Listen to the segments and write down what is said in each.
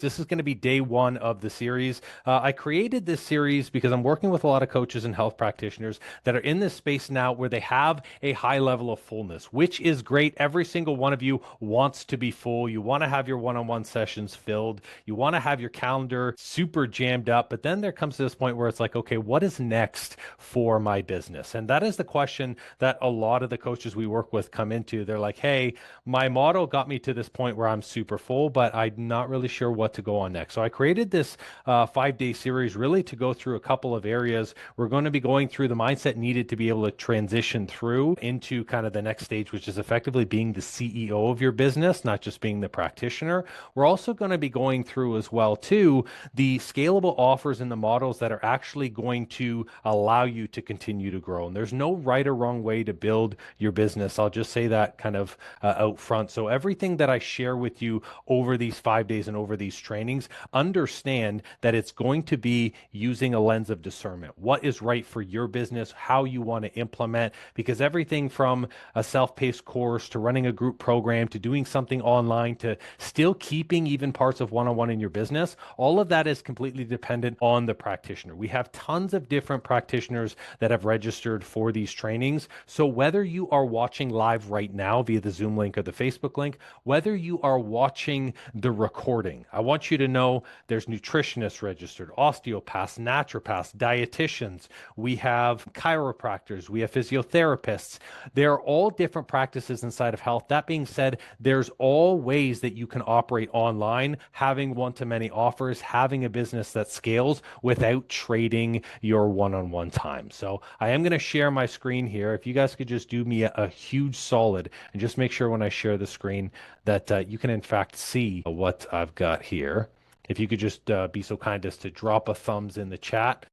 This is going to be day one of the series. I created this series because I'm working with a lot of coaches and health practitioners that are in this space now where they have a high level of fullness, which is great. Every single one of you wants to be full. You want to have your one-on-one sessions filled. You want to have your calendar super jammed up. But then there comes to this point where it's like, okay, what is next for my business? And that is the question that a lot of the coaches we work with come into. They're like, hey, my model got me to this point where I'm super full, but I'm not really sure what to go on next. So I created this 5-day series really to go through a couple of areas. We're going to be going through the mindset needed to be able to transition through into kind of the next stage, which is effectively being the CEO of your business, not just being the practitioner. We're also going to be going through as well too the scalable offers and the models that are actually going to allow you to continue to grow. And there's no right or wrong way to build your business. I'll just say that kind of out front. So everything that I share with you over these 5 days and over these trainings, understand that it's going to be using a lens of discernment. What is right for your business, how you want to implement, because everything from a self-paced course to running a group program to doing something online to still keeping even parts of one-on-one in your business, all of that is completely dependent on the practitioner. We have tons of different practitioners that have registered for these trainings. So whether you are watching live right now via the Zoom link or the Facebook link, whether you are watching the recording, I want you to know there's nutritionists registered, osteopaths, naturopaths, dietitians. We have chiropractors. We have physiotherapists. There are all different practices inside of health. That being said, there's all ways that you can operate online, having one-to-many offers, having a business that scales without trading your one-on-one time. So I am going to share my screen here. If you guys could just do me a huge solid and just make sure when I share the screen that you can in fact see what I've got here. If you could just be so kind as to drop a thumbs in the chat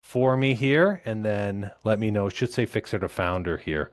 for me here, and then let me know. It should say Fixer to Founder here.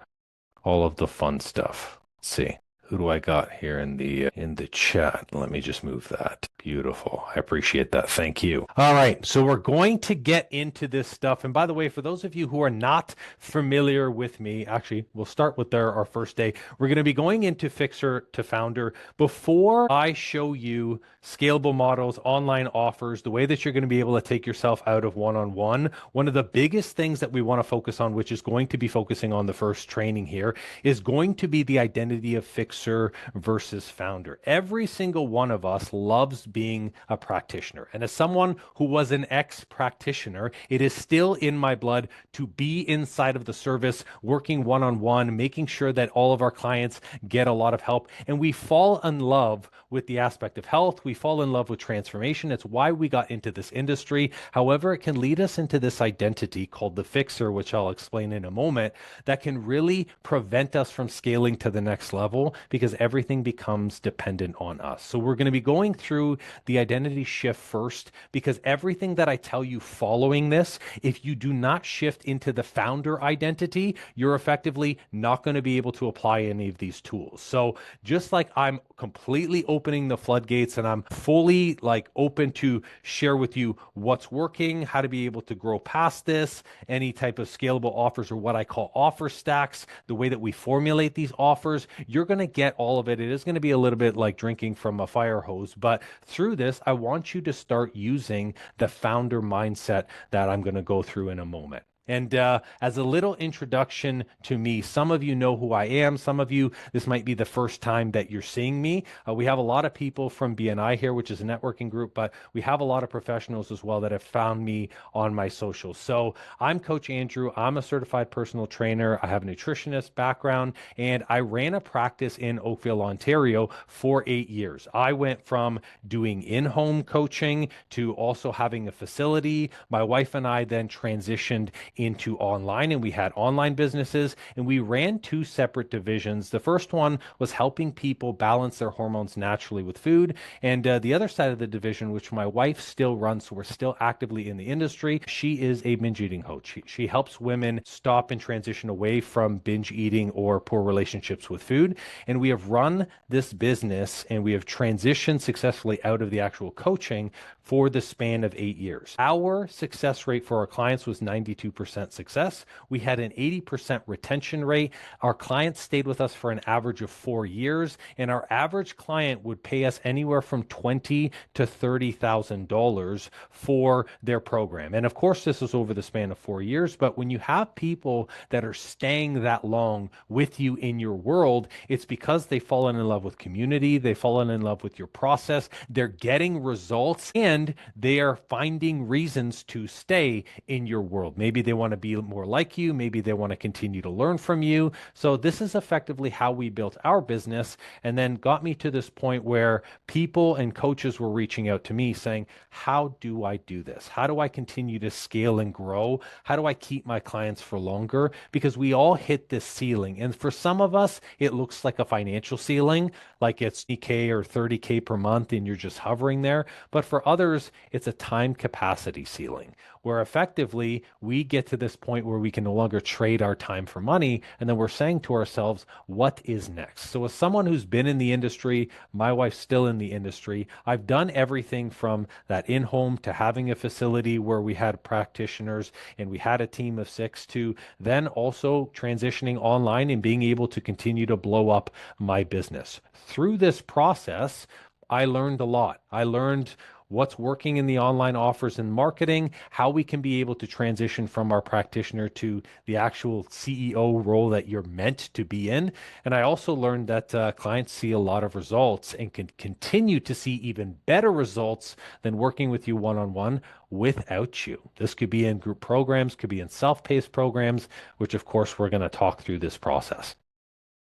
All of the fun stuff. Let's see. Who do I got here in the chat? Let me just move that. Beautiful. I appreciate that. Thank you. All right. So we're going to get into this stuff. And by the way, for those of you who are not familiar with me, actually, we'll start with our first day. We're going to be going into Fixer to Founder. Before I show you scalable models, online offers, the way that you're going to be able to take yourself out of one-on-one, one of the biggest things that we want to focus on, which is going to be focusing on the first training here, is going to be the identity of Fixer versus founder. Every single one of us loves being a practitioner. And as someone who was an ex-practitioner, it is still in my blood to be inside of the service, working one-on-one, making sure that all of our clients get a lot of help. And we fall in love with the aspect of health. We fall in love with transformation. It's why we got into this industry. However, it can lead us into this identity called the fixer, which I'll explain in a moment, that can really prevent us from scaling to the next level because everything becomes dependent on us. So we're going to be going through the identity shift first, because everything that I tell you following this, if you do not shift into the founder identity, you're effectively not going to be able to apply any of these tools. So just like I'm completely opening the floodgates and I'm fully open to share with you what's working, how to be able to grow past this, any type of scalable offers or what I call offer stacks, the way that we formulate these offers, you're going to get all of it. It is going to be a little bit like drinking from a fire hose, but through this, I want you to start using the founder mindset that I'm going to go through in a moment. And as a little introduction to me, some of you know who I am. Some of you, this might be the first time that you're seeing me. We have a lot of people from BNI here, which is a networking group, but we have a lot of professionals as well that have found me on my socials. So I'm Coach Andrew. I'm a certified personal trainer. I have a nutritionist background, and I ran a practice in Oakville, Ontario for 8 years. I went from doing in-home coaching to also having a facility. My wife and I then transitioned into online, and we had online businesses, and we ran 2 separate divisions. The first one was helping people balance their hormones naturally with food, and the other side of the division, which my wife still runs, so we're still actively in the industry, she is a binge eating coach. She helps women stop and transition away from binge eating or poor relationships with food, and we have run this business and we have transitioned successfully out of the actual coaching for the span of 8 years. Our success rate for our clients was 92%. 90% success. We had an 80% retention rate. Our clients stayed with us for an average of 4 years, and our average client would pay us anywhere from $20,000 to $30,000 for their program. And of course, this is over the span of 4 years. But when you have people that are staying that long with you in your world, it's because they've fallen in love with community, they've fallen in love with your process, they're getting results, and they are finding reasons to stay in your world. Maybe they want to be more like you, maybe they want to continue to learn from you. So this is effectively how we built our business, and then got me to this point where people and coaches were reaching out to me saying, how do I do this? How do I continue to scale and grow? How do I keep my clients for longer? Because we all hit this ceiling. And for some of us, it looks like a financial ceiling, like it's 20K or 30K per month and you're just hovering there. But for others, it's a time capacity ceiling, where effectively we get to this point where we can no longer trade our time for money. And then we're saying to ourselves, what is next? So as someone who's been in the industry, my wife's still in the industry, I've done everything from that in-home to having a facility where we had practitioners and we had a team of 6 to then also transitioning online and being able to continue to blow up my business. Through this process, I learned a lot. I learned what's working in the online offers and marketing, how we can be able to transition from our practitioner to the actual CEO role that you're meant to be in. And I also learned that clients see a lot of results and can continue to see even better results than working with you one-on-one without you. This could be in group programs, could be in self-paced programs, which of course we're going to talk through this process.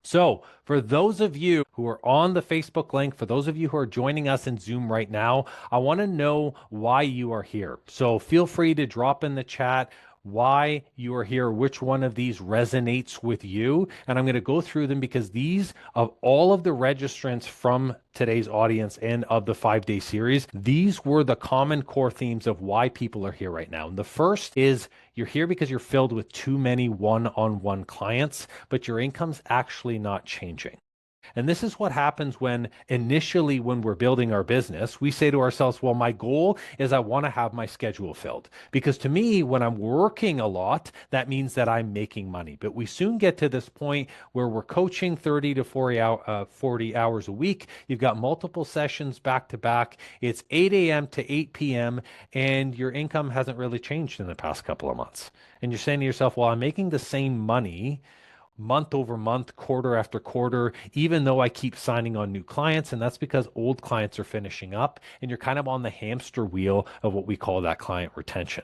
So for those of you who are on the Facebook link, for those of you who are joining us in Zoom right now, I want to know why you are here. So feel free to drop in the chat why you are here, which one of these resonates with you. And I'm going to go through them because these, of all of the registrants from today's audience and of the 5-day series, these were the common core themes of why people are here right now. And the first is you're here because you're filled with too many one-on-one clients, but your income's actually not changing. And this is what happens when initially, when we're building our business, we say to ourselves, well, my goal is I want to have my schedule filled. Because to me, when I'm working a lot, that means that I'm making money. But we soon get to this point where we're coaching 30 to 40 hours a week. You've got multiple sessions back to back. It's 8 a.m. to 8 p.m. and your income hasn't really changed in the past couple of months. And you're saying to yourself, well, I'm making the same money month over month, quarter after quarter, even though I keep signing on new clients. And that's because old clients are finishing up and you're kind of on the hamster wheel of what we call that client retention.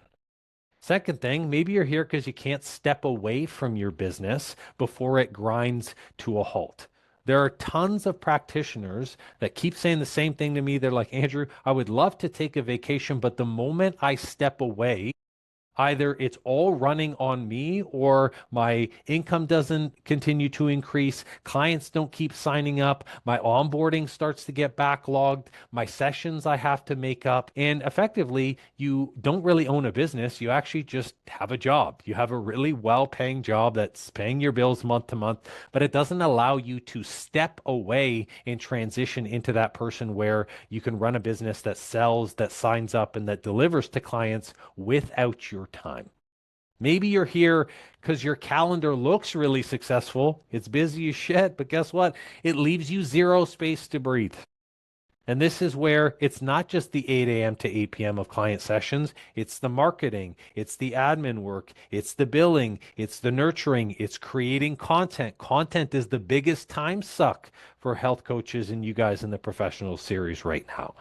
Second thing, maybe you're here because you can't step away from your business before it grinds to a halt. There are tons of practitioners that keep saying the same thing to me. They're like, Andrew, I would love to take a vacation, but the moment I step away, either it's all running on me or my income doesn't continue to increase. Clients don't keep signing up. My onboarding starts to get backlogged. My sessions I have to make up. And effectively, you don't really own a business. You actually just have a job. You have a really well-paying job that's paying your bills month to month, but it doesn't allow you to step away and transition into that person where you can run a business that sells, that signs up, and that delivers to clients without your time. Maybe you're here because your calendar looks really successful. It's busy as shit, but guess what? It leaves you zero space to breathe. And this is where it's not just the 8 a.m. to 8 p.m. of client sessions. It's the marketing. It's the admin work. It's the billing. It's the nurturing. It's creating content. Content is the biggest time suck for health coaches and you guys in the professional series right now.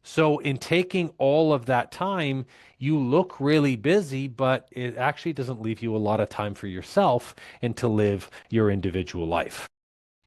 So in taking all of that time, you look really busy, but it actually doesn't leave you a lot of time for yourself and to live your individual life.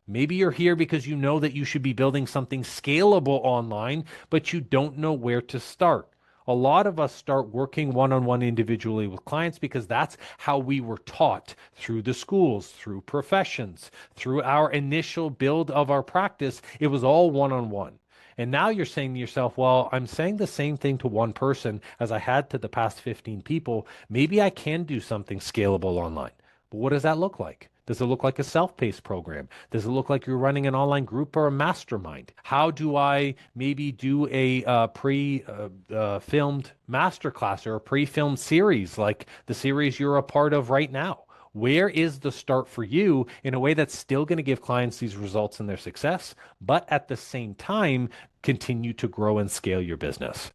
Maybe you're here because you know that you should be building something scalable online, but you don't know where to start. A lot of us start working one-on-one individually with clients because that's how we were taught through the schools, through professions, through our initial build of our practice. It was all one-on-one. And now you're saying to yourself, well, I'm saying the same thing to one person as I had to the past 15 people. Maybe I can do something scalable online. But what does that look like? Does it look like a self-paced program? Does it look like you're running an online group or a mastermind? How do I maybe do a pre-filmed masterclass or a pre-filmed series like the series you're a part of right now? Where is the start for you in a way that's still going to give clients these results in their success, but at the same time, continue to grow and scale your business?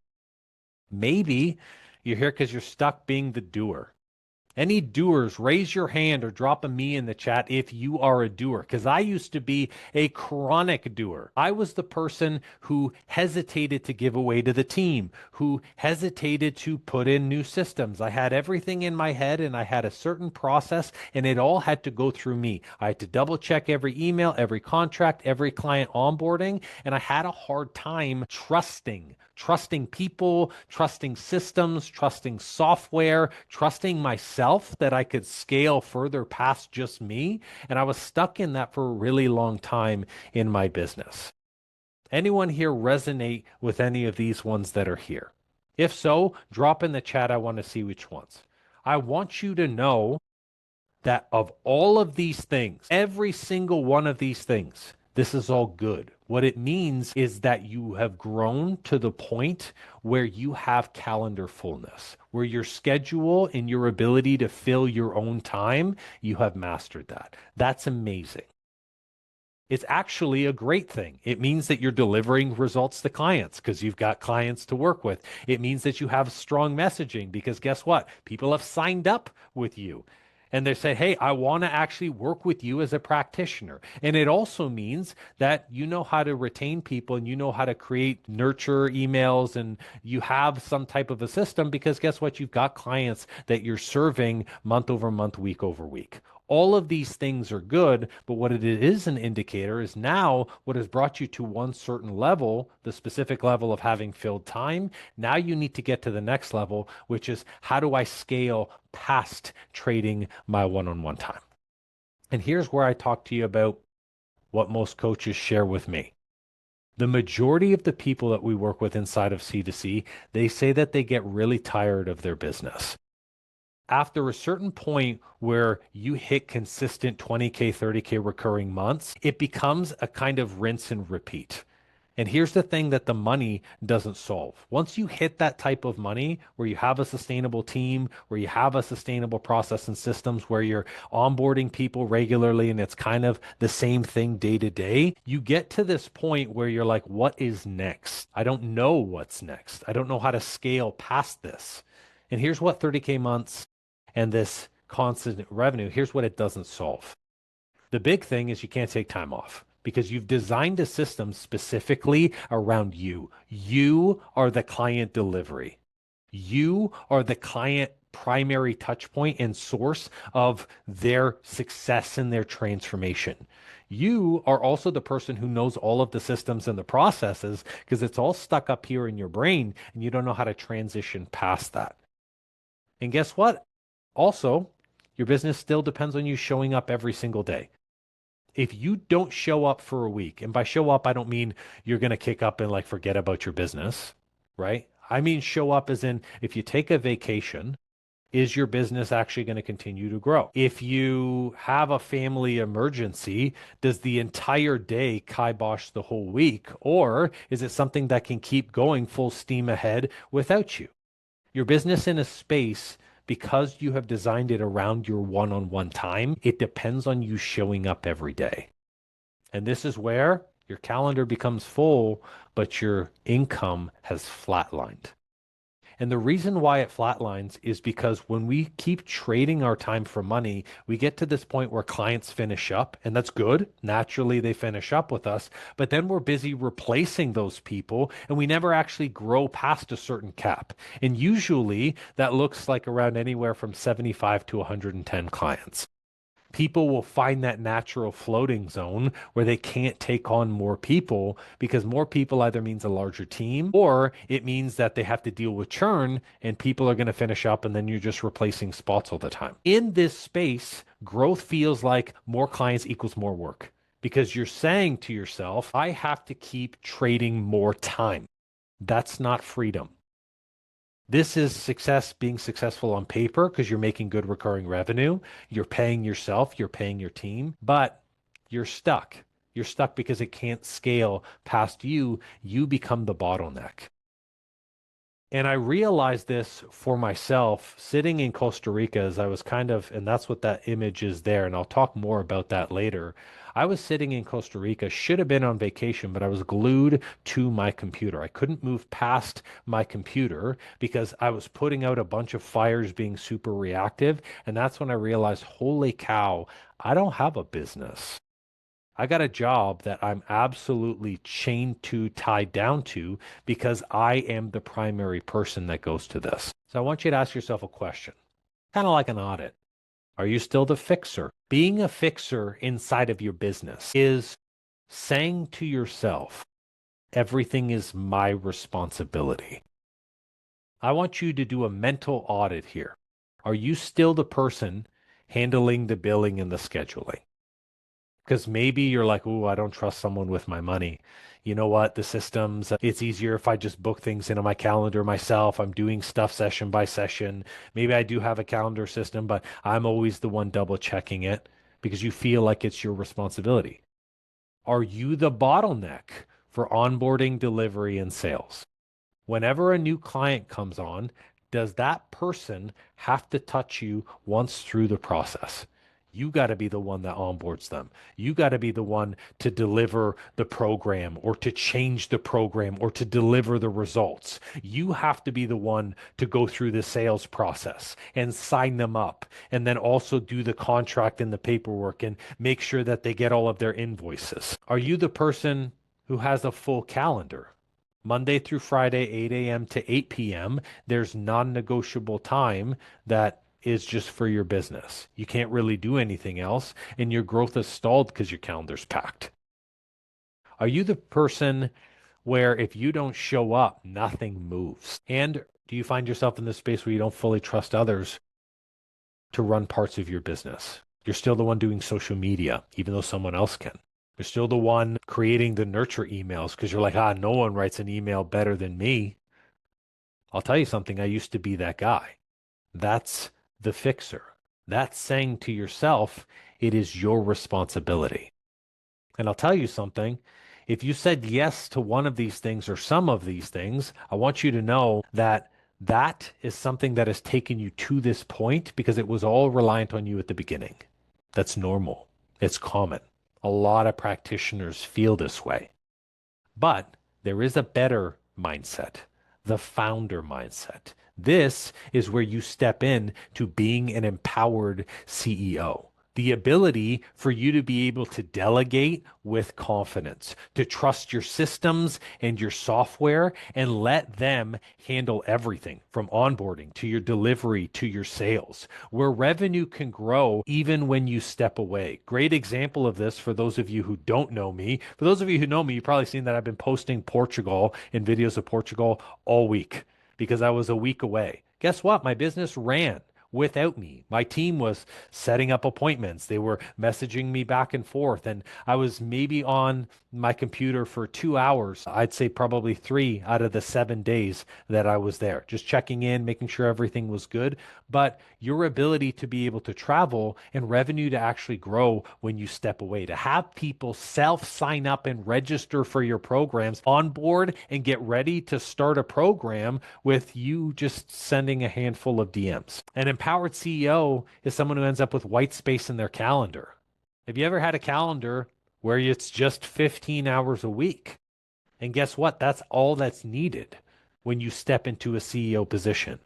Maybe you're here because you're stuck being the doer. Any doers, raise your hand or drop a me in the chat if you are a doer, because I used to be a chronic doer. I was the person who hesitated to give away to the team, who hesitated to put in new systems. I had everything in my head and I had a certain process and it all had to go through me. I had to double check every email, every contract, every client onboarding, and I had a hard time trusting people, trusting systems, trusting software, trusting myself that I could scale further past just me. And I was stuck in that for a really long time in my business. Anyone here resonate with any of these ones that are here? If so, drop in the chat. I want to see which ones. I want you to know that of all of these things, every single one of these things, this is all good. What it means is that you have grown to the point where you have calendar fullness, where your schedule and your ability to fill your own time, you have mastered that. That's amazing. It's actually a great thing. It means that you're delivering results to clients because you've got clients to work with. It means that you have strong messaging because guess what? People have signed up with you and they say, hey, I want to actually work with you as a practitioner. And it also means that you know how to retain people and you know how to create nurture emails and you have some type of a system because guess what? You've got clients that you're serving month over month, week over week. All of these things are good, but what it is an indicator is now what has brought you to one certain level, the specific level of having filled time. Now you need to get to the next level, which is how do I scale past trading my one-on-one time? And here's where I talk to you about what most coaches share with me. The majority of the people that we work with inside of C2C, they say that they get really tired of their business. After a certain point where you hit consistent 20K, 30K recurring months, it becomes a kind of rinse and repeat. And here's the thing that the money doesn't solve. Once you hit that type of money where you have a sustainable team, where you have a sustainable process and systems, where you're onboarding people regularly and it's kind of the same thing day to day, you get to this point where you're like, what is next? I don't know what's next. I don't know how to scale past this. And here's what 30K months and this constant revenue, here's what it doesn't solve. The big thing is you can't take time off because you've designed a system specifically around you. You are the client delivery. You are the client primary touch point and source of their success and their transformation. You are also the person who knows all of the systems and the processes because it's all stuck up here in your brain and you don't know how to transition past that. And guess what? Also, your business still depends on you showing up every single day. If you don't show up for a week, and by show up, I don't mean you're going to kick up and like forget about your business, right? I mean, show up as in if you take a vacation, is your business actually going to continue to grow? If you have a family emergency, does the entire day kibosh the whole week? Or is it something that can keep going full steam ahead without you? Your business in a space, because you have designed it around your one-on-one time, it depends on you showing up every day. And this is where your calendar becomes full, but your income has flatlined. And the reason why it flatlines is because when we keep trading our time for money, we get to this point where clients finish up, and that's good. Naturally, they finish up with us, but then we're busy replacing those people, and we never actually grow past a certain cap. And usually that looks like around anywhere from 75 to 110 clients. People will find that natural floating zone where they can't take on more people because more people either means a larger team or it means that they have to deal with churn and people are going to finish up and then you're just replacing spots all the time. In this space, growth feels like more clients equals more work because you're saying to yourself, I have to keep trading more time. That's not freedom. This is success being successful on paper because you're making good recurring revenue. You're paying yourself, you're paying your team, but you're stuck. You're stuck because it can't scale past you. You become the bottleneck. And I realized this for myself sitting in Costa Rica as I was and that's what that image is there. And I'll talk more about that later. I was sitting in Costa Rica, should have been on vacation, but I was glued to my computer. I couldn't move past my computer because I was putting out a bunch of fires being super reactive. And that's when I realized, holy cow, I don't have a business. I got a job that I'm absolutely chained to, tied down to, because I am the primary person that goes to this. So I want you to ask yourself a question, kind of like an audit. Are you still the fixer? Being a fixer inside of your business is saying to yourself, everything is my responsibility. I want you to do a mental audit here. Are you still the person handling the billing and the scheduling? Because maybe you're like, oh, I don't trust someone with my money. You know what? The systems, it's easier if I just book things into my calendar myself. I'm doing stuff session by session. Maybe I do have a calendar system, but I'm always the one double checking it because you feel like it's your responsibility. Are you the bottleneck for onboarding, delivery, and sales? Whenever a new client comes on, does that person have to touch you once through the process? You got to be the one that onboards them. You got to be the one to deliver the program or to change the program or to deliver the results. You have to be the one to go through the sales process and sign them up and then also do the contract and the paperwork and make sure that they get all of their invoices. Are you the person who has a full calendar? Monday through Friday, 8 a.m. to 8 p.m., there's non-negotiable time that is just for your business. You can't really do anything else, and your growth is stalled because your calendar's packed. Are you the person where if you don't show up, nothing moves? And do you find yourself in this space where you don't fully trust others to run parts of your business? You're still the one doing social media, even though someone else can. You're still the one creating the nurture emails because you're like, no one writes an email better than me. I'll tell you something, I used to be that guy. That's the fixer. That's saying to yourself, it is your responsibility. And I'll tell you something, if you said yes to one of these things or some of these things, I want you to know that that is something that has taken you to this point because it was all reliant on you at the beginning. That's normal. It's common. A lot of practitioners feel this way. But there is a better mindset, the founder mindset. This is where you step in to being an empowered CEO. The ability for you to be able to delegate with confidence, to trust your systems and your software and let them handle everything from onboarding to your delivery to your sales, where revenue can grow even when you step away. Great example of this for those of you who don't know me. For those of you who know me, you've probably seen that I've been posting Portugal and videos of Portugal all week because I was a week away. Guess what? My business ran without me. My team was setting up appointments. They were messaging me back and forth. And I was maybe on my computer for 2 hours. I'd say probably 3 out of the 7 days that I was there, just checking in, making sure everything was good. But your ability to be able to travel and revenue to actually grow when you step away, to have people self sign up and register for your programs, on board and get ready to start a program with you just sending a handful of DMs. An empowered CEO is someone who ends up with white space in their calendar. Have you ever had a calendar where it's just 15 hours a week? And guess what? That's all that's needed when you step into a CEO position,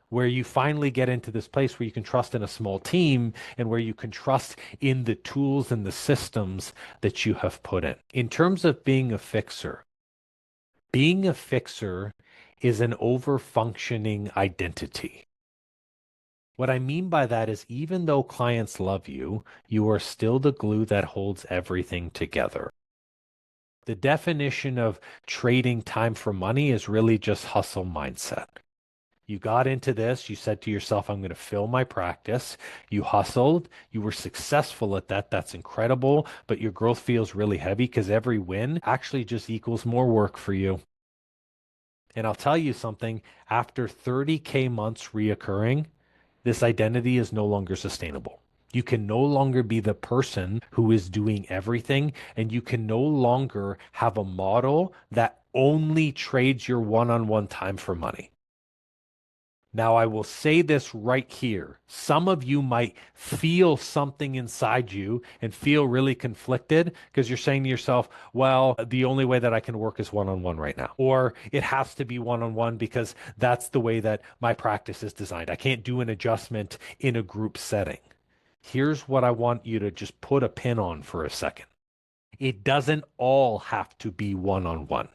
where you finally get into this place where you can trust in a small team and where you can trust in the tools and the systems that you have put in. In terms of being a fixer is an over-functioning identity. What I mean by that is even though clients love you, you are still the glue that holds everything together. The definition of trading time for money is really just hustle mindset. You got into this, you said to yourself, I'm going to fill my practice. You hustled, you were successful at that. That's incredible, but your growth feels really heavy because every win actually just equals more work for you. And I'll tell you something, after 30K months reoccurring, this identity is no longer sustainable. You can no longer be the person who is doing everything, and you can no longer have a model that only trades your one-on-one time for money. Now, I will say this right here. Some of you might feel something inside you and feel really conflicted because you're saying to yourself, well, the only way that I can work is one-on-one right now. Or it has to be one-on-one because that's the way that my practice is designed. I can't do an adjustment in a group setting. Here's what I want you to just put a pin on for a second. It doesn't all have to be one-on-one.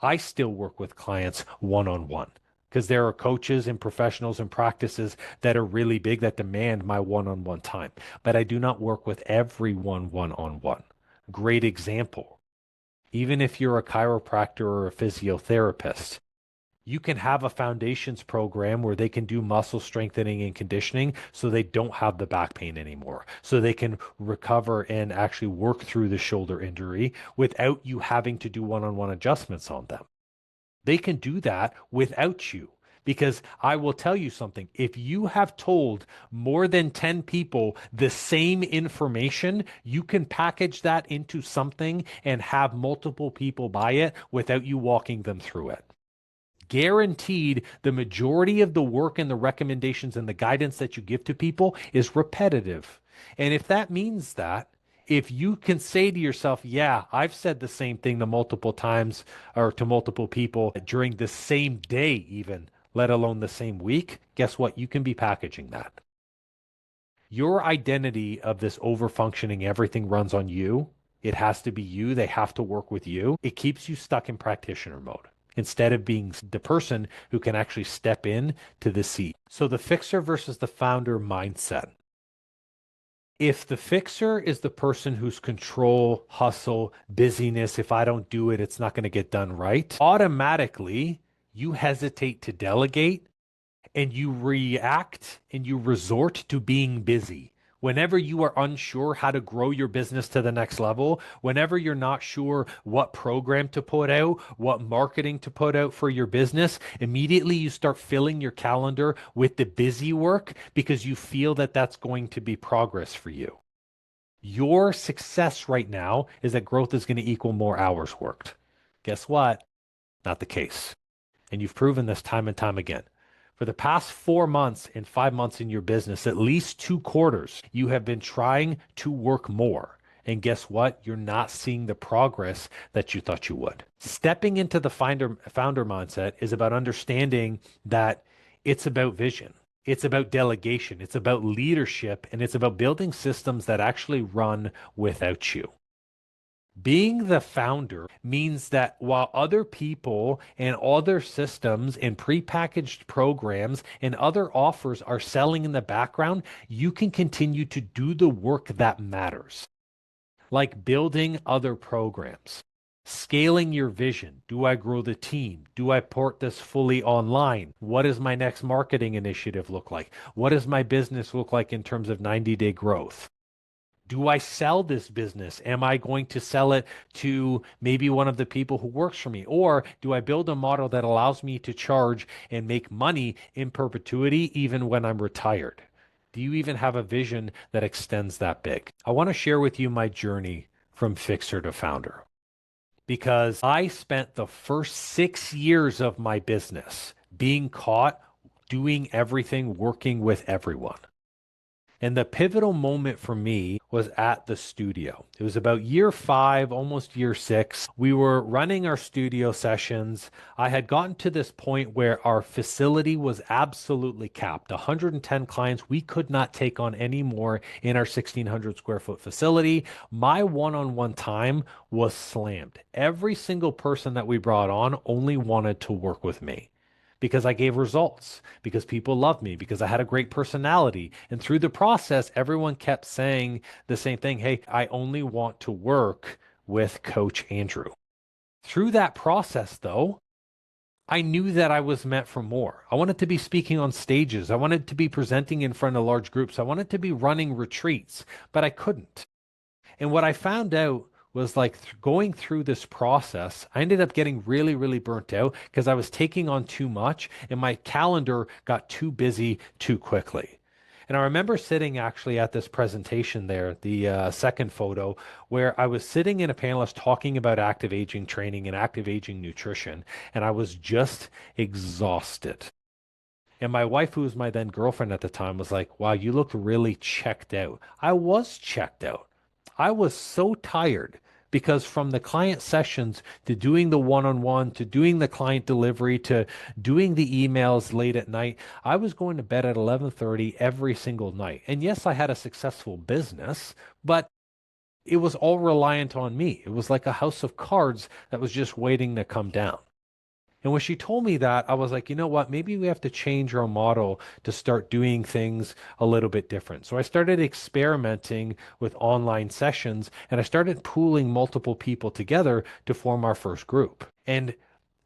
I still work with clients one-on-one because there are coaches and professionals and practices that are really big that demand my one-on-one time. But I do not work with everyone one-on-one. Great example. Even if you're a chiropractor or a physiotherapist, you can have a foundations program where they can do muscle strengthening and conditioning so they don't have the back pain anymore, so they can recover and actually work through the shoulder injury without you having to do one-on-one adjustments on them. They can do that without you. Because I will tell you something, if you have told more than 10 people the same information, you can package that into something and have multiple people buy it without you walking them through it. Guaranteed, the majority of the work and the recommendations and the guidance that you give to people is repetitive. And if that means that, if you can say to yourself, yeah, I've said the same thing to multiple times or to multiple people during the same day, even, let alone the same week, guess what? You can be packaging that. Your identity of this over-functioning, everything runs on you. It has to be you. They have to work with you. It keeps you stuck in practitioner mode instead of being the person who can actually step in to the seat. So the fixer versus the founder mindset. If the fixer is the person who's control, hustle, busyness, if I don't do it, it's not going to get done right, automatically you hesitate to delegate and you react and you resort to being busy. Whenever you are unsure how to grow your business to the next level, whenever you're not sure what program to put out, what marketing to put out for your business, immediately you start filling your calendar with the busy work because you feel that that's going to be progress for you. Your success right now is that growth is going to equal more hours worked. Guess what? Not the case. And you've proven this time and time again. For the past 4 months and 5 months in your business, at least 2 quarters, you have been trying to work more. And guess what? You're not seeing the progress that you thought you would. Stepping into the founder mindset is about understanding that it's about vision. It's about delegation. It's about leadership. And it's about building systems that actually run without you. Being the founder means that while other people and other systems and prepackaged programs and other offers are selling in the background, you can continue to do the work that matters, like building other programs, scaling your vision. Do I grow the team? Do I port this fully online? What does my next marketing initiative look like? What does my business look like in terms of 90-day growth? Do I sell this business? Am I going to sell it to maybe one of the people who works for me? Or do I build a model that allows me to charge and make money in perpetuity even when I'm retired? Do you even have a vision that extends that big? I want to share with you my journey from fixer to founder because I spent the first 6 years of my business being caught doing everything, working with everyone. And the pivotal moment for me was at the studio. It was about year 5, almost year 6. We were running our studio sessions. I had gotten to this point where our facility was absolutely capped. 110 clients. We could not take on any more in our 1,600 square foot facility. My one-on-one time was slammed. Every single person that we brought on only wanted to work with me, because I gave results, because people loved me, because I had a great personality. And through the process, everyone kept saying the same thing. Hey, I only want to work with Coach Andrew. Through that process, though, I knew that I was meant for more. I wanted to be speaking on stages. I wanted to be presenting in front of large groups. I wanted to be running retreats, but I couldn't. And what I found out was like going through this process. I ended up getting really, really burnt out because I was taking on too much and my calendar got too busy too quickly. And I remember sitting actually at this presentation there, the second photo, where I was sitting in a panelist talking about active aging training and active aging nutrition, and I was just exhausted. And my wife, who was my then girlfriend at the time, was like, wow, you look really checked out. I was checked out. I was so tired because from the client sessions to doing the one-on-one to doing the client delivery to doing the emails late at night, I was going to bed at 11:30 every single night. And yes, I had a successful business, but it was all reliant on me. It was like a house of cards that was just waiting to come down. And when she told me that, I was like, you know what? Maybe we have to change our model to start doing things a little bit different. So I started experimenting with online sessions and I started pooling multiple people together to form our first group. And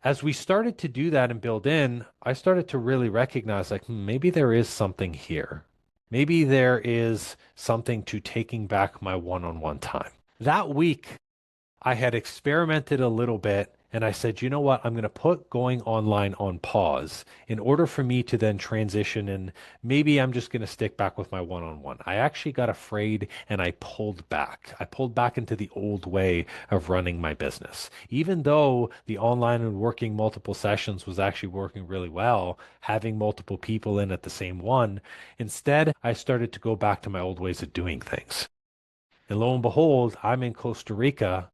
as we started to do that and build in, I started to really recognize like, maybe there is something here. Maybe there is something to taking back my one-on-one time. That week, I had experimented a little bit and I said, you know what? I'm going to put going online on pause in order for me to then transition and maybe I'm just going to stick back with my one-on-one. I actually got afraid and I pulled back. I pulled back into the old way of running my business. Even though the online and working multiple sessions was actually working really well, having multiple people in at the same one, instead, I started to go back to my old ways of doing things. And lo and behold, I'm in Costa Rica.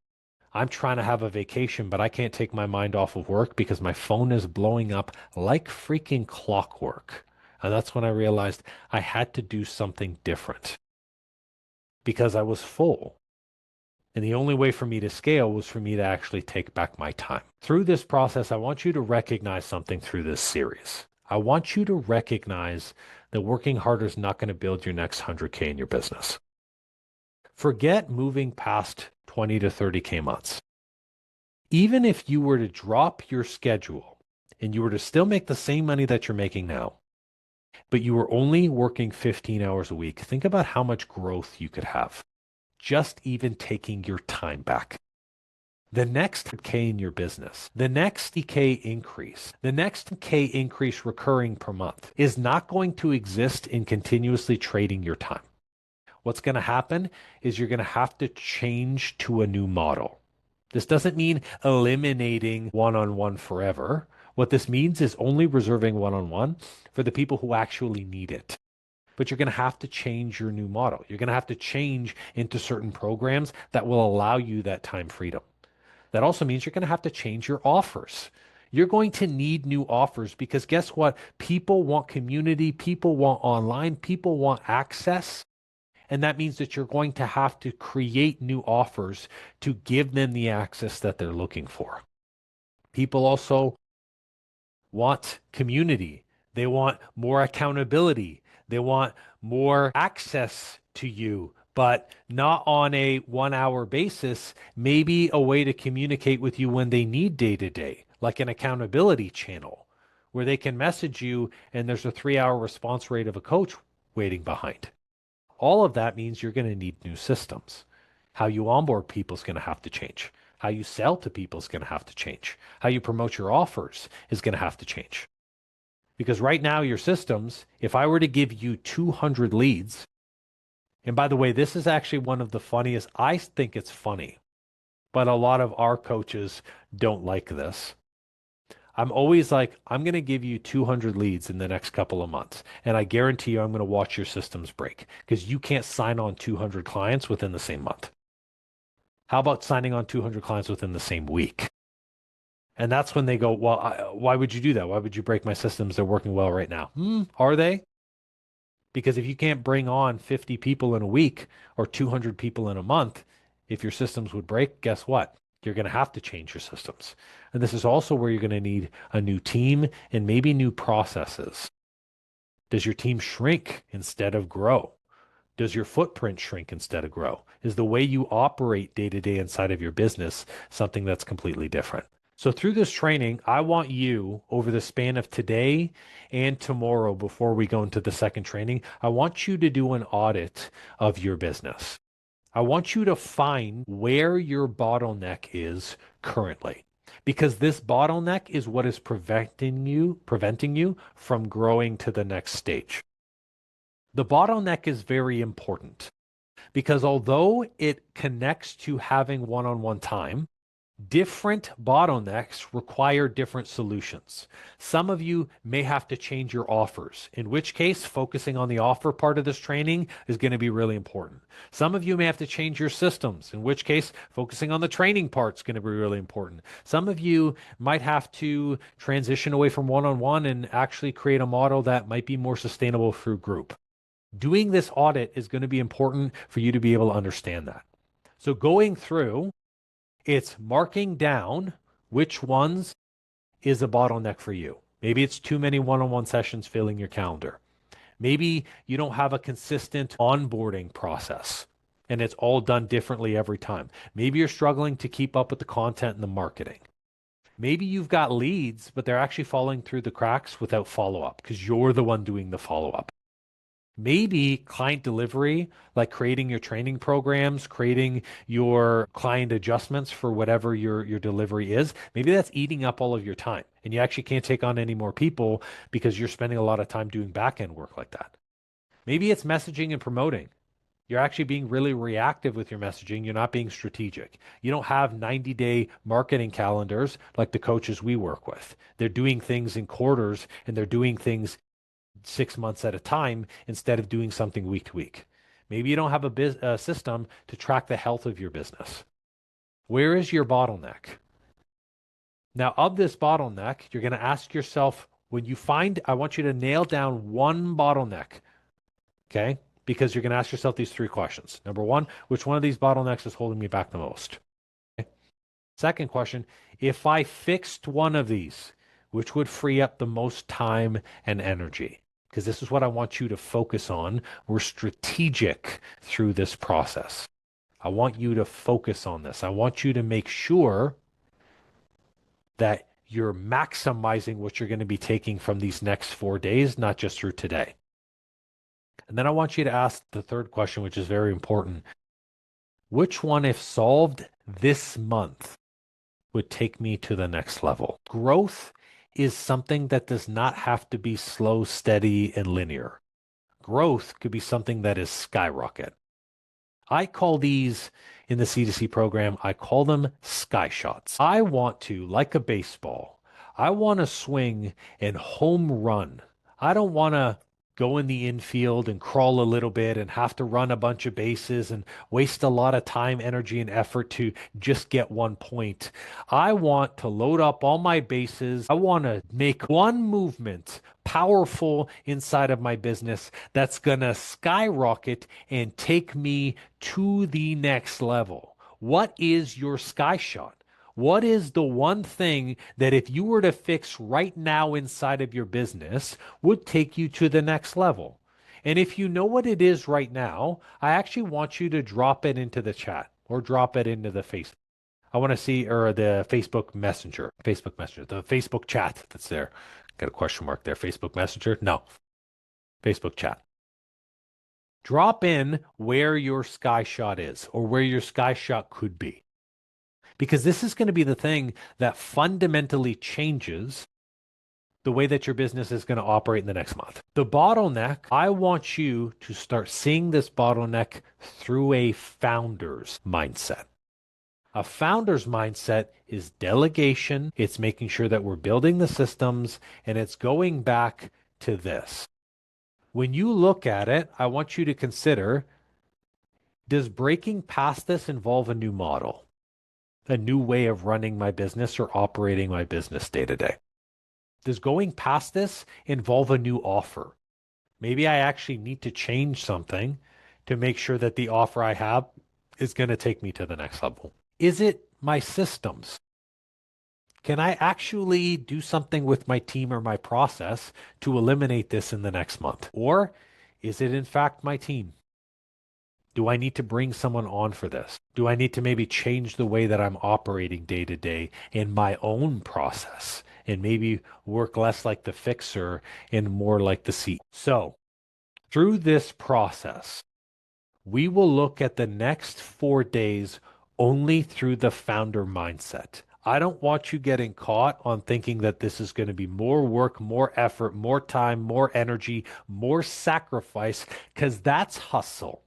I'm trying to have a vacation, but I can't take my mind off of work because my phone is blowing up like freaking clockwork. And that's when I realized I had to do something different because I was full. And the only way for me to scale was for me to actually take back my time. Through this process, I want you to recognize something through this series. I want you to recognize that working harder is not going to build your next 100K in your business. Forget moving past 20 to 30K months. Even if you were to drop your schedule and you were to still make the same money that you're making now, but you were only working 15 hours a week, think about how much growth you could have just even taking your time back. The next K in your business, the next K increase, the next K increase recurring per month is not going to exist in continuously trading your time. What's going to happen is you're going to have to change to a new model. This doesn't mean eliminating one-on-one forever. What this means is only reserving one-on-one for the people who actually need it. But you're going to have to change your new model. You're going to have to change into certain programs that will allow you that time freedom. That also means you're going to have to change your offers. You're going to need new offers because guess what? People want community, people want online, people want access. And that means that you're going to have to create new offers to give them the access that they're looking for. People also want community. They want more accountability. They want more access to you, but not on a 1 hour basis, maybe a way to communicate with you when they need day to day, like an accountability channel where they can message you and there's a 3 hour response rate of a coach waiting behind. All of that means you're going to need new systems. How you onboard people is going to have to change. How you sell to people is going to have to change. How you promote your offers is going to have to change. Because right now, your systems, if I were to give you 200 leads, and by the way, this is actually one of the funniest, I think it's funny, but a lot of our coaches don't like this. I'm always like, I'm going to give you 200 leads in the next couple of months. And I guarantee you, I'm going to watch your systems break because you can't sign on 200 clients within the same month. How about signing on 200 clients within the same week? And that's when they go, well, why would you do that? Why would you break my systems? They're working well right now. Are they? Because if you can't bring on 50 people in a week or 200 people in a month, if your systems would break, guess what? You're going to have to change your systems. And this is also where you're going to need a new team and maybe new processes. Does your team shrink instead of grow? Does your footprint shrink instead of grow? Is the way you operate day to day inside of your business something that's completely different? So through this training, I want you over the span of today and tomorrow, before we go into the second training, I want you to do an audit of your business. I want you to find where your bottleneck is currently. Because this bottleneck is what is preventing you from growing to the next stage. The bottleneck is very important because although it connects to having one-on-one time, different bottlenecks require different solutions. Some of you may have to change your offers, in which case, focusing on the offer part of this training is going to be really important. Some of you may have to change your systems, in which case, focusing on the training part is going to be really important. Some of you might have to transition away from one on one and actually create a model that might be more sustainable through group. Doing this audit is going to be important for you to be able to understand that. So, going through, it's marking down which ones is a bottleneck for you. Maybe it's too many one-on-one sessions filling your calendar. Maybe you don't have a consistent onboarding process and it's all done differently every time. Maybe you're struggling to keep up with the content and the marketing. Maybe you've got leads, but they're actually falling through the cracks without follow-up because you're the one doing the follow-up. Maybe client delivery, like creating your training programs, creating your client adjustments for whatever your delivery is, maybe that's eating up all of your time and you actually can't take on any more people because you're spending a lot of time doing back end work like that. Maybe it's messaging and promoting. You're actually being really reactive with your messaging. You're not being strategic. You don't have 90-day marketing calendars like the coaches we work with. They're doing things in quarters and they're doing things 6 months at a time instead of doing something week to week. Maybe you don't have a system to track the health of your business. Where is your bottleneck? Now, of this bottleneck, you're going to ask yourself when you find, I want you to nail down one bottleneck, okay? Because you're going to ask yourself these three questions. Number one, which one of these bottlenecks is holding me back the most? Okay. Second question, if I fixed one of these, which would free up the most time and energy? Because this is what I want you to focus on. We're strategic through this process. I want you to focus on this. I want you to make sure that you're maximizing what you're going to be taking from these next 4 days, not just through today. And then I want you to ask the third question, which is very important. Which one, if solved this month, would take me to the next level? Growth is something that does not have to be slow, steady, and linear. Growth could be something that is skyrocket. I call these in the C2C program, I call them sky shots. I want to, like a baseball, I want to swing and home run. I don't want to go in the infield and crawl a little bit and have to run a bunch of bases and waste a lot of time, energy, and effort to just get 1 point. I want to load up all my bases. I want to make one movement powerful inside of my business that's going to skyrocket and take me to the next level. What is your sky shot? What is the one thing that if you were to fix right now inside of your business would take you to the next level? And if you know what it is right now, I actually want you to drop it into the chat or drop it into the Facebook. I want to see, or the Facebook Messenger, the Facebook chat that's there. Got a question mark there. Facebook Messenger? No. Facebook chat. Drop in where your sky shot is or where your sky shot could be. Because this is going to be the thing that fundamentally changes the way that your business is going to operate in the next month. The bottleneck, I want you to start seeing this bottleneck through a founder's mindset. A founder's mindset is delegation. It's making sure that we're building the systems, and it's going back to this. When you look at it, I want you to consider, does breaking past this involve a new model? A new way of running my business or operating my business day to day? Does going past this involve a new offer? Maybe I actually need to change something to make sure that the offer I have is going to take me to the next level. Is it my systems? Can I actually do something with my team or my process to eliminate this in the next month? Or is it in fact my team? Do I need to bring someone on for this? Do I need to maybe change the way that I'm operating day to day in my own process and maybe work less like the fixer and more like the seat? So through this process, We will look at the next 4 days only through the founder mindset. I don't want you getting caught on thinking that this is going to be more work, more effort, more time, more energy, more sacrifice, because that's hustle.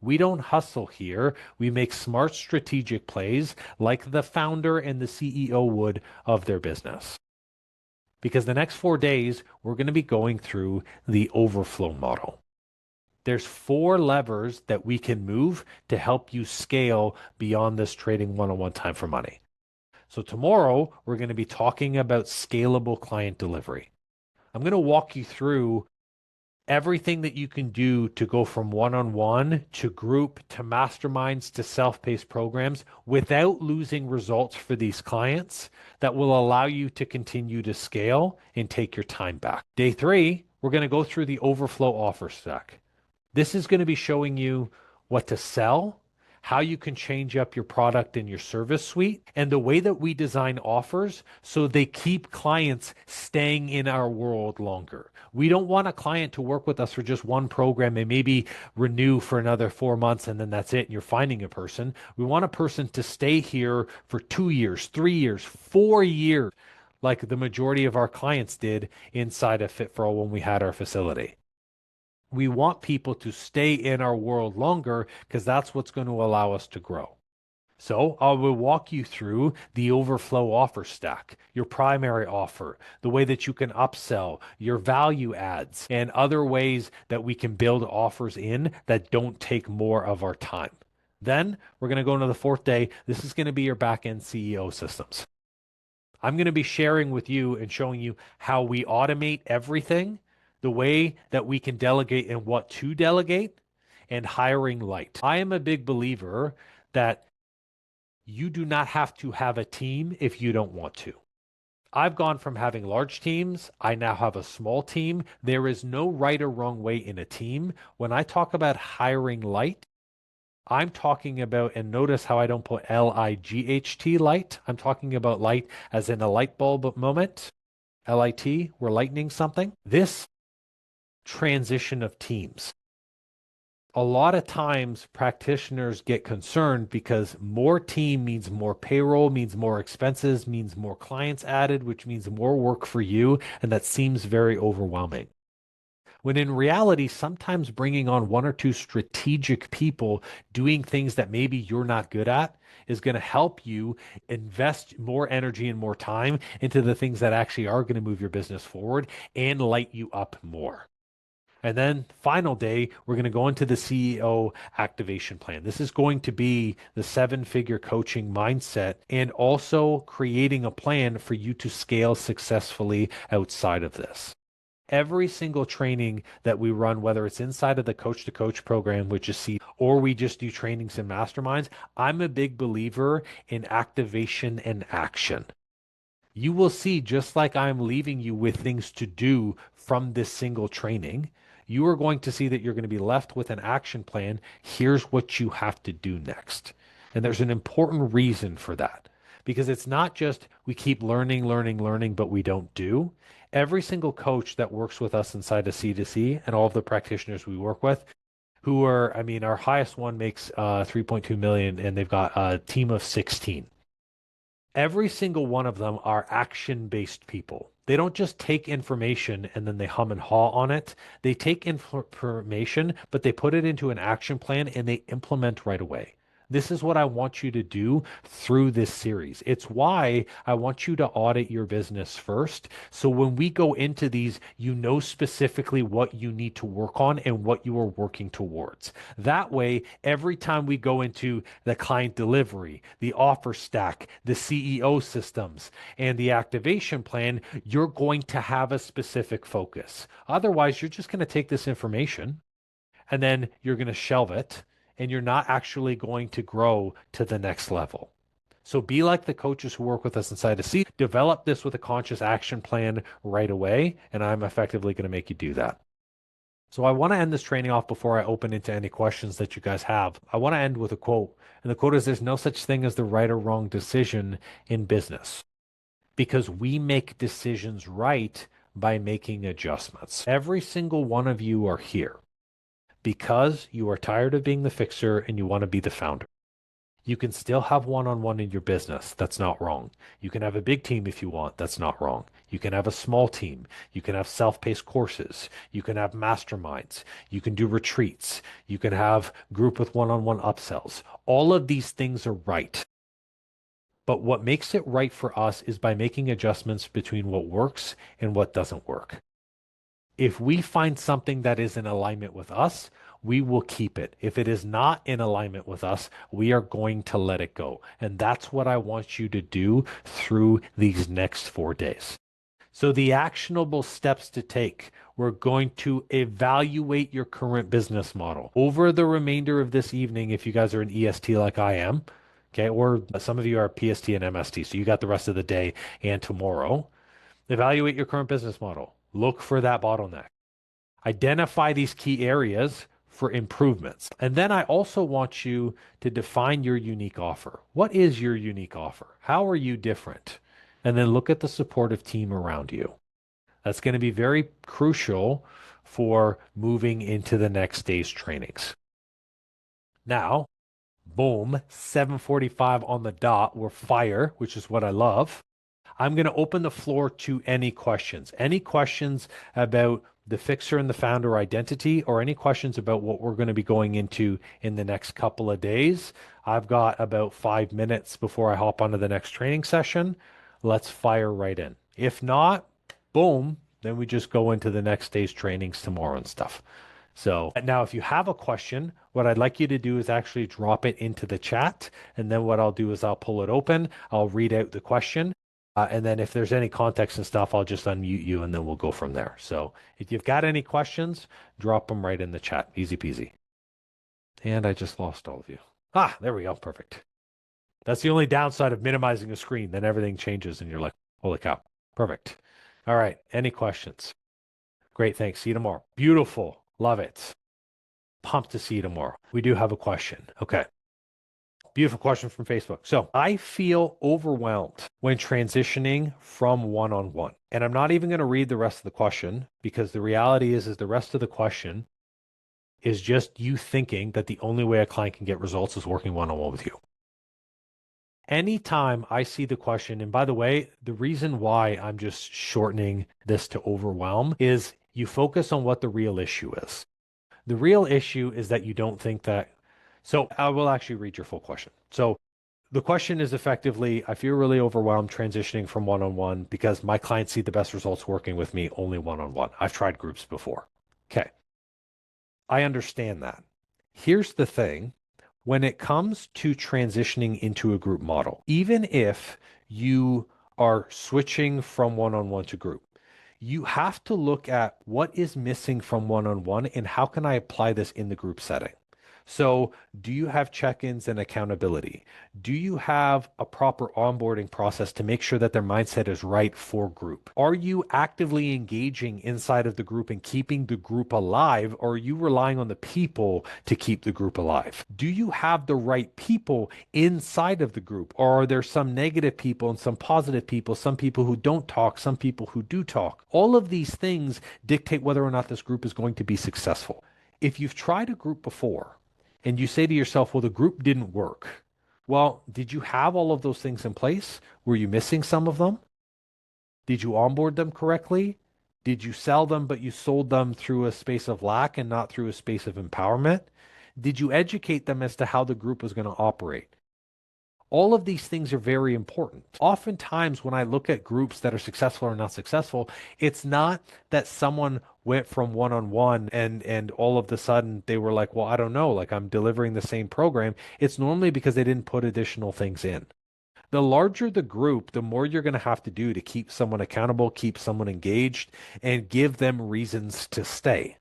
We don't hustle here. We make smart strategic plays like the founder and the CEO would of their business. Because the next 4 days, we're going to be going through the overflow model. There's 4 levers that we can move to help you scale beyond this trading one-on-one time for money. So tomorrow, we're going to be talking about scalable client delivery. I'm going to walk you through everything that you can do to go from one-on-one to group to masterminds to self-paced programs without losing results for these clients that will allow you to continue to scale and take your time back. Day 3, we're going to go through the overflow offer stack. This is going to be showing you what to sell, how you can change up your product and your service suite, and the way that we design offers so they keep clients staying in our world longer. We don't want a client to work with us for just one program and maybe renew for another 4 months and then that's it and you're finding a person. We want a person to stay here for 2 years, 3 years, 4 years, like the majority of our clients did inside of Fit for All when we had our facility. We want people to stay in our world longer because that's what's going to allow us to grow. So I will walk you through the overflow offer stack, your primary offer, the way that you can upsell, your value adds, and other ways that we can build offers in that don't take more of our time. Then we're going to go into the 4th day. This is going to be your back-end CEO systems. I'm going to be sharing with you and showing you how we automate everything, the way that we can delegate and what to delegate, and hiring light. I am a big believer that you do not have to have a team if you don't want to. I've gone from having large teams. I now have a small team. There is no right or wrong way in a team. When I talk about hiring light, I'm talking about, and notice how I don't put LIGHT light. I'm talking about light as in a light bulb moment. LIT, we're lightening something. This transition of teams. A lot of times practitioners get concerned because more team means more payroll, means more expenses, means more clients added, which means more work for you. And that seems very overwhelming. When in reality, sometimes bringing on 1 or 2 strategic people doing things that maybe you're not good at is going to help you invest more energy and more time into the things that actually are going to move your business forward and light you up more. And then final day, we're going to go into the CEO activation plan. This is going to be the 7-figure coaching mindset and also creating a plan for you to scale successfully outside of this. Every single training that we run, whether it's inside of the coach to coach program, which is C, or we just do trainings and masterminds, I'm a big believer in activation and action. You will see, just like I'm leaving you with things to do from this single training, you are going to see that you're going to be left with an action plan. Here's what you have to do next. And there's an important reason for that because it's not just we keep learning, but we don't do. Every single coach that works with us inside of C2C and all of the practitioners we work with who are, I mean, our highest one makes 3.2 million and they've got a team of 16. Every single one of them are action-based people. They don't just take information and then they hum and haw on it. They take information, but they put it into an action plan and they implement right away. This is what I want you to do through this series. It's why I want you to audit your business first. So when we go into these, you know specifically what you need to work on and what you are working towards. That way, every time we go into the client delivery, the offer stack, the CEO systems, and the activation plan, you're going to have a specific focus. Otherwise, you're just going to take this information and then you're going to shelve it and you're not actually going to grow to the next level. So be like the coaches who work with us inside of C. Develop this with a conscious action plan right away, and I'm effectively going to make you do that. So I want to end this training off before I open into any questions that you guys have. I want to end with a quote, and the quote is, "There's no such thing as the right or wrong decision in business because we make decisions right by making adjustments." Every single one of you are here because you are tired of being the fixer and you want to be the founder. You can still have one-on-one in your business. That's not wrong. You can have a big team if you want. That's not wrong. You can have a small team. You can have self-paced courses. You can have masterminds. You can do retreats. You can have group with one-on-one upsells. All of these things are right. But what makes it right for us is by making adjustments between what works and what doesn't work. If we find something that is in alignment with us, we will keep it. If it is not in alignment with us, we are going to let it go. And that's what I want you to do through these next 4 days. So the actionable steps to take, we're going to evaluate your current business model. Over the remainder of this evening, if you guys are in EST like I am, okay, or some of you are PST and MST, so you got the rest of the day and tomorrow. Evaluate your current business model. Look for that bottleneck. Identify these key areas for improvements. And then I also want you to define your unique offer. What is your unique offer? How are you different? And then look at the supportive team around you. That's going to be very crucial for moving into the next day's trainings. Now, boom, 7:45 on the dot. We're fire, which is what I love. I'm going to open the floor to any questions. Any questions about the fixer and the founder identity, or any questions about what we're going to be going into in the next couple of days. I've got about 5 minutes before I hop onto the next training session. Let's fire right in. If not, boom, then we just go into the next day's trainings tomorrow and stuff. So now if you have a question, what I'd like you to do is actually drop it into the chat. And then what I'll do is I'll pull it open. I'll read out the question. And then if there's any context and stuff, I'll just unmute you and then we'll go from there. So if you've got any questions, drop them right in the chat. Easy peasy. And I just lost all of you. There we go. Perfect. That's the only downside of minimizing a screen. Then everything changes and you're like, holy cow. Perfect. All right. Any questions? Great. Thanks. See you tomorrow. Beautiful. Love it. Pumped to see you tomorrow. We do have a question. Okay. Beautiful question from Facebook. So I feel overwhelmed when transitioning from one-on-one. And I'm not even going to read the rest of the question because the reality is the rest of the question is just you thinking that the only way a client can get results is working one-on-one with you. Anytime I see the question, and by the way, the reason why I'm just shortening this to overwhelm is you focus on what the real issue is. The real issue is that you don't think that. So I will actually read your full question. So the question is effectively, I feel really overwhelmed transitioning from one-on-one because my clients see the best results working with me only one-on-one. I've tried groups before. Okay. I understand that. Here's the thing. When it comes to transitioning into a group model, even if you are switching from one-on-one to group, you have to look at what is missing from one-on-one and how can I apply this in the group setting. So do you have check-ins and accountability? Do you have a proper onboarding process to make sure that their mindset is right for group? Are you actively engaging inside of the group and keeping the group alive, or are you relying on the people to keep the group alive? Do you have the right people inside of the group, or are there some negative people and some positive people, some people who don't talk, some people who do talk? All of these things dictate whether or not this group is going to be successful. If you've tried a group before, and you say to yourself, well, the group didn't work. Well, did you have all of those things in place? Were you missing some of them? Did you onboard them correctly? Did you sell them, but you sold them through a space of lack and not through a space of empowerment? Did you educate them as to how the group was going to operate? All of these things are very important. Oftentimes, when I look at groups that are successful or not successful, it's not that someone went from one-on-one and all of the sudden they were like, well, I don't know, like I'm delivering the same program. It's normally because they didn't put additional things in. The larger the group, the more you're going to have to do to keep someone accountable, keep someone engaged, and give them reasons to stay.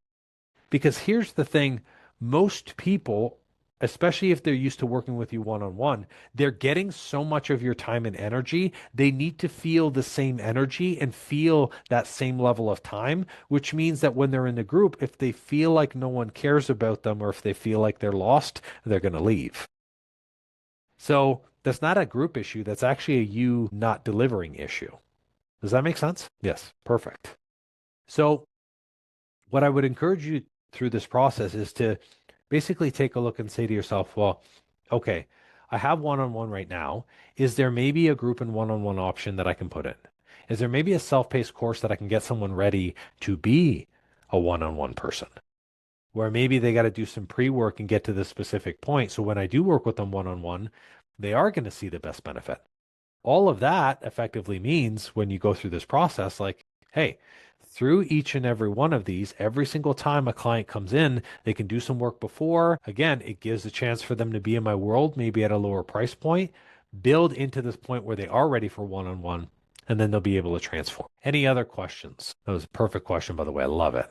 Because here's the thing, most people, especially if they're used to working with you one-on-one, they're getting so much of your time and energy. They need to feel the same energy and feel that same level of time, which means that when they're in the group, if they feel like no one cares about them or if they feel like they're lost, they're going to leave. So that's not a group issue. That's actually a you not delivering issue. Does that make sense? Yes. Perfect. So what I would encourage you through this process is to basically take a look and say to yourself, well, okay, I have one-on-one right now. Is there maybe a group and one-on-one option that I can put in? Is there maybe a self-paced course that I can get someone ready to be a one-on-one person? Where maybe they got to do some pre-work and get to this specific point. So when I do work with them one-on-one, they are going to see the best benefit. All of that effectively means when you go through this process, like, hey, through each and every one of these, every single time a client comes in, they can do some work before. Again, it gives a chance for them to be in my world, maybe at a lower price point, build into this point where they are ready for one-on-one, and then they'll be able to transform. Any other questions? That was a perfect question, by the way. I love it.